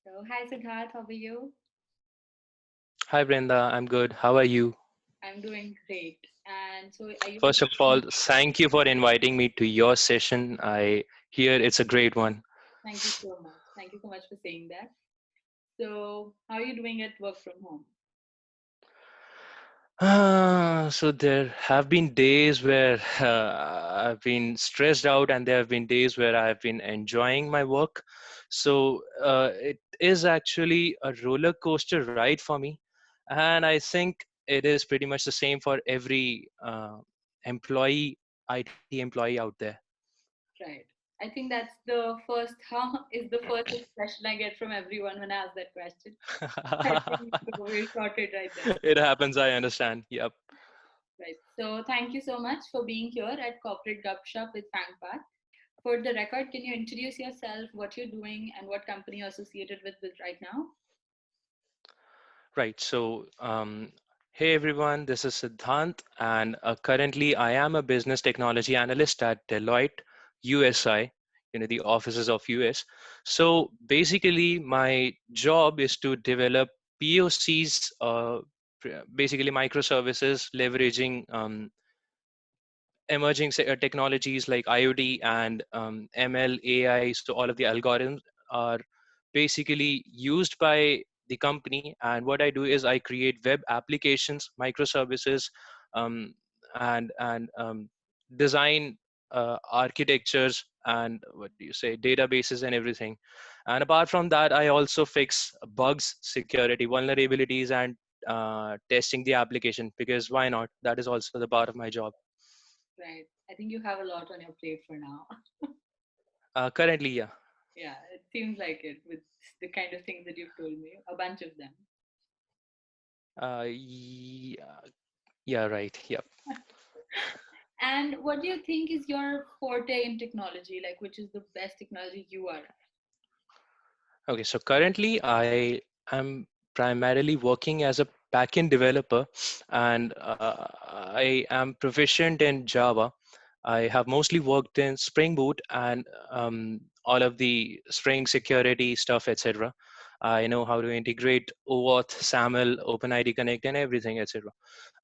So, hi Siddharth, how are you? Hi Brenda, I'm good. How are you? I'm doing great. And so, are you First of all, thank you for inviting me to your session. I hear it's a great one. Thank you so much. Thank you so much for saying that. So, how are you doing at work from home? So there have been days where I've been stressed out, and there have been days where I've been enjoying my work. So it is actually a roller coaster ride for me, and I think it is pretty much the same for every employee, IT employee out there. Right. I think that's the first, how is the first expression I get from everyone when I ask that question. I think so we're sorted right there. It happens, I understand. Yep. Right. So, thank you so much for being here at Corporate Gupshup with FAANGPath. For the record, can you introduce yourself, what you're doing, and what company you're associated with right now? Right. So, hey everyone, this is Siddharth, and currently I am a business technology analyst at Deloitte, USI, the offices of US. So basically, my job is to develop POCs, basically microservices leveraging emerging technologies like IoT and ML, AI. So all of the algorithms are basically used by the company. And what I do is I create web applications, microservices, um, and design architectures and what do you say, databases and everything. And apart from that, I also fix bugs, security, vulnerabilities, and testing the application because why not? That is also the part of my job. Right. I think you have a lot on your plate for now. Currently, yeah. Yeah, it seems like it with the kind of things that you've told me, a bunch of them. Yeah, yeah, right. Yep. And what do you think is your forte in technology? Like, which is the best technology you are at? Okay, so currently I am primarily working as a backend developer, and I am proficient in Java. I have mostly worked in Spring Boot and all of the Spring security stuff, etc. I know how to integrate OAuth, SAML, OpenID Connect, and everything, etc.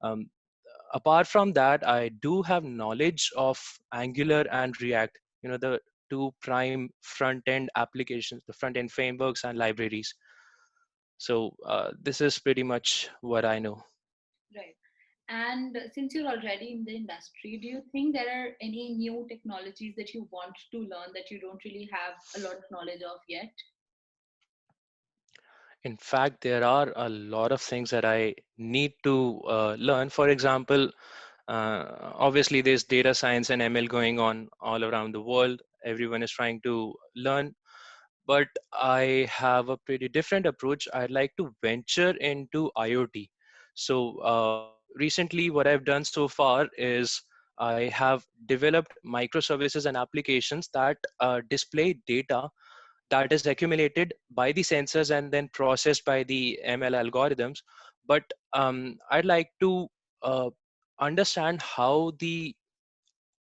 Um, Apart from that, I do have knowledge of Angular and React, the two prime front end applications, the front end frameworks and libraries. So this is pretty much what I know. Right. And since you're already in the industry, do you think there are any new technologies that you want to learn that you don't really have a lot of knowledge of yet? In fact, there are a lot of things that I need to learn. For example, obviously there's data science and ML going on all around the world. Everyone is trying to learn, but I have a pretty different approach. I'd like to venture into IoT. So recently, what I've done so far is I have developed microservices and applications that display data that is accumulated by the sensors and then processed by the ML algorithms. But I'd like to uh, understand how the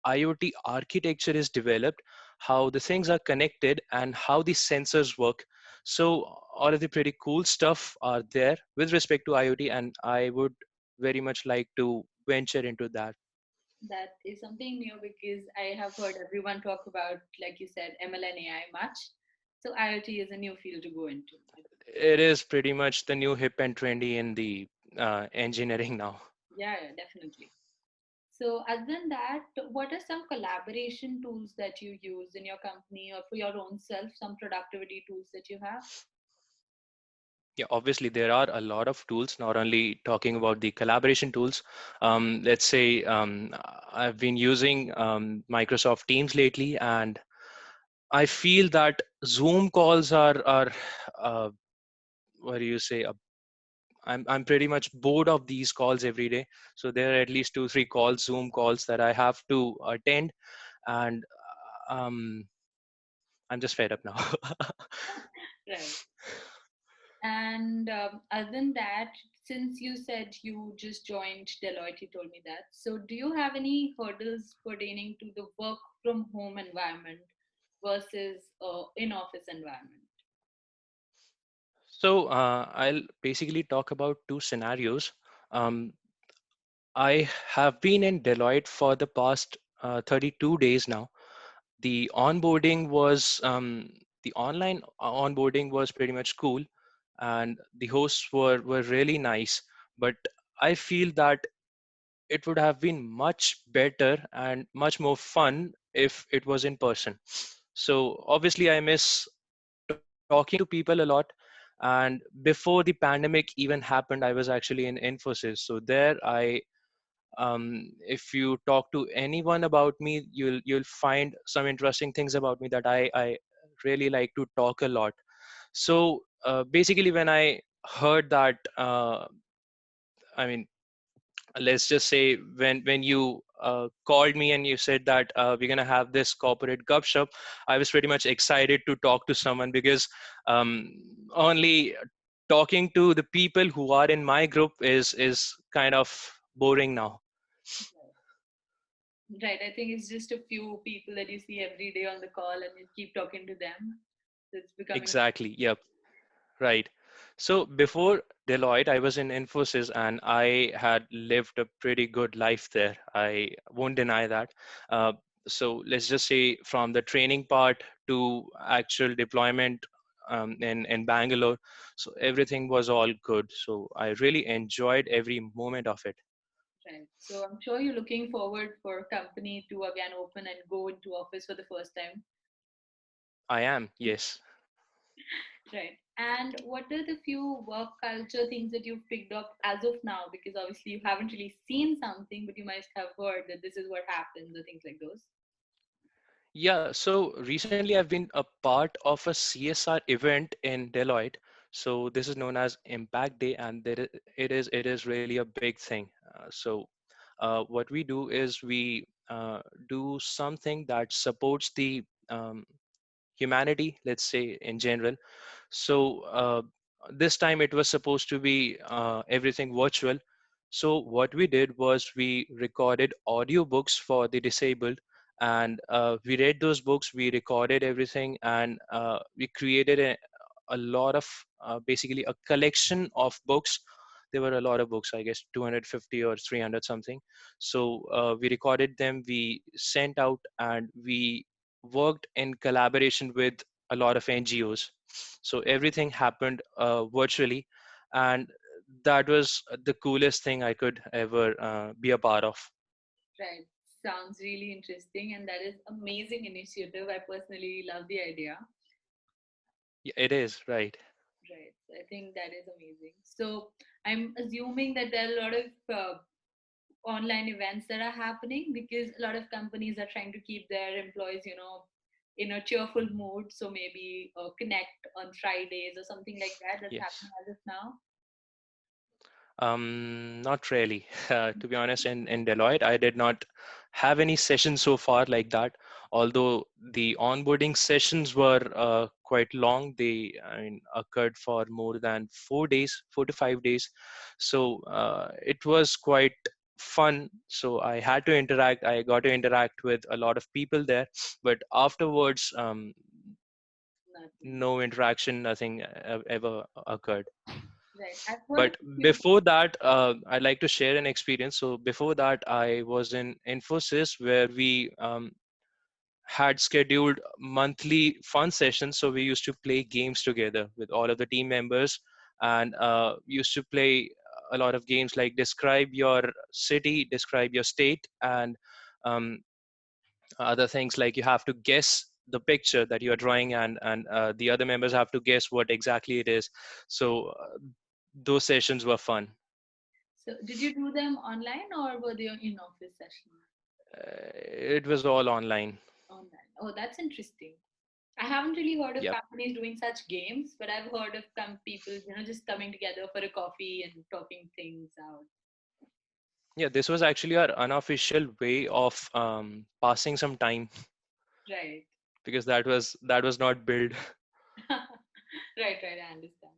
IoT architecture is developed, how the things are connected, and how the sensors work. So all of the pretty cool stuff are there with respect to IoT, and I would very much like to venture into that. That is something new because I have heard everyone talk about, like you said, ML and AI much. So IoT is a new field to go into. It is pretty much the new hip and trendy in the engineering now. Yeah, yeah, definitely. So, other than that, what are some collaboration tools that you use in your company or for your own self? Some productivity tools that you have? Yeah, obviously there are a lot of tools. Not only talking about the collaboration tools. Let's say I've been using Microsoft Teams lately, and I feel that Zoom calls are uh, what do you say? I'm pretty much bored of these calls every day. So there are at least 2 3 calls, Zoom calls, that I have to attend, and um, I'm just fed up now. Right. And other than that, since you said you just joined Deloitte, you told me that. So, do you have any hurdles pertaining to the work from home environment versus in office environment? So I'll basically talk about two scenarios. Um, I have been in Deloitte for the past 32 days now. The onboarding was the online onboarding was pretty much cool, and the hosts were really nice. But I feel that it would have been much better and much more fun if it was in person. So obviously, I miss talking to people a lot. And before the pandemic even happened, I was actually in Infosys. So there, if you talk to anyone about me, you'll find some interesting things about me that I really like to talk a lot. So basically, when I heard that, I mean, let's just say when you called me and you said that we're gonna have this corporate gup shop, I was pretty much excited to talk to someone because um, only talking to the people who are in my group is kind of boring now. Right. I think it's just a few people that you see every day on the call and you keep talking to them. So it's becoming. Exactly. Yep. Right. So before Deloitte, I was in Infosys and I had lived a pretty good life there. I won't deny that. Uh, so let's just say from the training part to actual deployment in Bangalore, so everything was all good. So I really enjoyed every moment of it. Right. So I'm sure you're looking forward for a company to again open and go into office for the first time. I am, yes. Right. And what are the few work culture things that you've picked up as of now? Because obviously you haven't really seen something, but you must have heard that this is what happens or things like those. Yeah, so recently I've been a part of a CSR event in Deloitte. So this is known as Impact Day, and it is really a big thing. What we do is we do something that supports the um, humanity, let's say in general. So this time it was supposed to be everything virtual. So what we did was we recorded audiobooks for the disabled, and we read those books. We recorded everything, and we created a lot of basically a collection of books. There were a lot of books, I guess 250 or 300 something. So we recorded them, we sent out, and we worked in collaboration with a lot of NGOs. So everything happened virtually, and that was the coolest thing I could ever be a part of. Right. Sounds really interesting, and that is amazing initiative. I personally love the idea. Yeah, it is right. Right. I think that is amazing. So I'm assuming that there are a lot of online events that are happening because a lot of companies are trying to keep their employees, in a cheerful mood. So maybe connect on Fridays or something like that. That's Yes. happening as of now. Not really. To be honest, in Deloitte, I did not have any sessions so far like that. Although the onboarding sessions were quite long, they occurred for more than 4 days, 4 to 5 days. So it was quite fun. So I had to interact. I got to interact with a lot of people there. But afterwards, Nothing. no interaction, nothing ever occurred. Right. I've heard of But a few. before that, I'd like to share an experience. So before that, I was in Infosys where we had scheduled monthly fun sessions. So we used to play games together with all of the team members, and used to play a lot of games like describe your city, describe your state, and um, other things like you have to guess the picture that you are drawing, and the other members have to guess what exactly it is. So those sessions were fun. So did you do them online or were they in office sessions? It was all online. Online. Oh, that's interesting. I haven't really heard of Yep. companies doing such games, but I've heard of people, just coming together for a coffee and talking things out. Yeah, this was actually our unofficial way of passing some time Right. because that was not built. Right, right, I understand.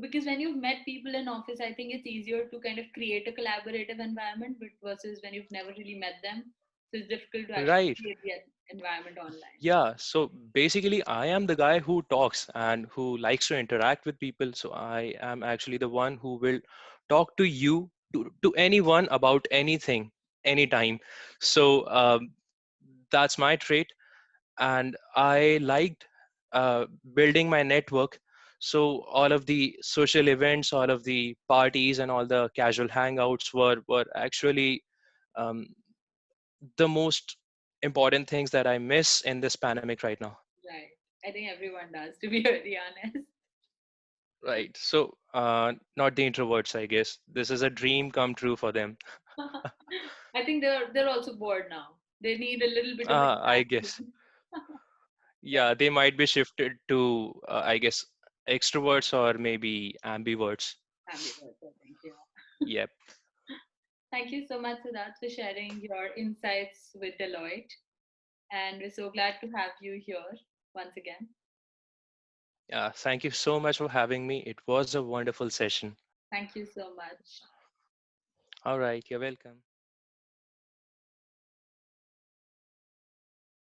Because when you've met people in office, I think it's easier to kind of create a collaborative environment, but versus when you've never really met them. So it's difficult to actually Right. create the environment online. Yeah. So basically, I am the guy who talks and who likes to interact with people. So I am actually the one who will talk to you, to anyone about anything, anytime. So that's my trait. And I liked building my network. So all of the social events, all of the parties, and all the casual hangouts were actually um, the most important things that I miss in this pandemic right now. Right. I think everyone does, to be very honest. Right. So not the introverts, I guess. This is a dream come true for them. I think they're also bored now. They need a little bit of I guess. interaction. Yeah, they might be shifted to, I guess, extroverts or maybe ambiverts. Family work, I think, yeah. Yep. Thank you so much, Siddharth, for sharing your insights with Deloitte. And we're so glad to have you here once again. Thank you so much for having me. It was a wonderful session. Thank you so much. All right, you're welcome.